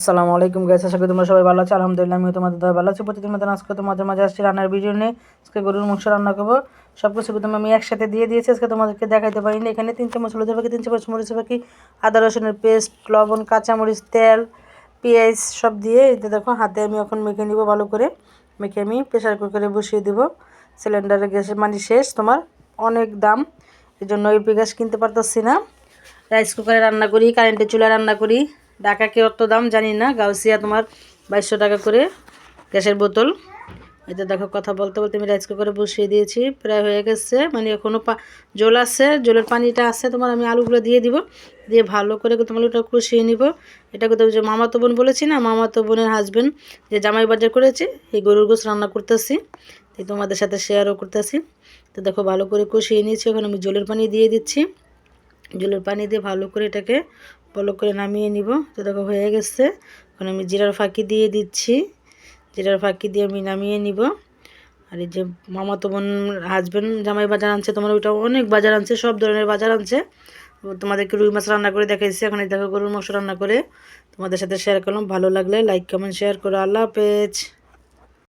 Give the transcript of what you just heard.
আসসালামু আলাইকুম গাইস, আশা করি তোমরা সবাই ভালো আছো। আলহামদুলিল্লাহ আমিও তোমাদের দয়া ভালো আছি। প্রতিদিন মতন আজকে তোমাদের মাঝে আসছি রান্নার ভিডিও নিয়ে। আজকে গরুর মাংস রান্না করবো। সব কিছু তুমি আমি একসাথে দিয়ে দিয়েছি, আজকে তোমাদেরকে দেখাইতে পারিনি। এখানে 3 চামচ হলুদের পাখি, 3 চামচ মরিচের পাখি, আদা রসুনের পেস্ট, লবণ, কাঁচামরিচ, তেল, পেঁয়াজ সব দিয়ে এই দেখো হাতে আমি এখন মেখে নিব। ভালো করে মেখে আমি প্রেশার কুকারে বসিয়ে দিব। সিলিন্ডারের গ্যাসের মানে শেষ, তোমার অনেক দাম, এই জন্য এলপি গ্যাস কিনতে পারতেছি না। রাইস কুকারে রান্না করি, কারেন্টের চুলায় রান্না করি। ঢাকা কি অত দাম জানি না, গাউসিয়া তোমার 2200 টাকা করে গ্যাসের বোতল। এতে দেখো কথা বলতে বলতে আমি রাইস কুকারে বসিয়ে দিয়েছি, প্রায় হয়ে গেছে। মানে এখনও জল আছে, জলের পানিটা আছে তোমার। আমি আলুগুলো দিয়ে দিব, দিয়ে ভালো করে তোমার ওটা কষিয়ে নিব। এটা কোথাও যে মামাতো বোন বলেছি না, মামাতো বোনের হাজব্যান্ড যে জামাই বাজার করেছে, এই গরুর গোশ রান্না করতেছি, তাই তোমাদের সাথে শেয়ারও করতেছি। তো দেখো ভালো করে কষিয়ে নিয়েছি। এখন আমি জলের পানি দিয়ে দিচ্ছি। জলের পানি দিয়ে ভালো করে এটাকে ভালো করে নামিয়ে নিব। তো দেখো হয়ে গেছে। এখন আমি জিরার ফাঁকি দিয়ে দিচ্ছি, জিরার ফাঁকি দিয়ে আমি নামিয়ে নিব। আর এই যে মামাতো বোন হাজব্যান্ড জামাই বাজার আনছে তোমার, ওইটা অনেক বাজার আনছে, সব ধরনের বাজার আনছে। তোমাদেরকে রুই মাছ রান্না করে দেখাইছি। এখন এই দেখো গরুর মাংস রান্না করে তোমাদের সাথে শেয়ার করলাম। ভালো লাগলে লাইক কমেন্ট শেয়ার করো। আল্লাহ হাফেজ।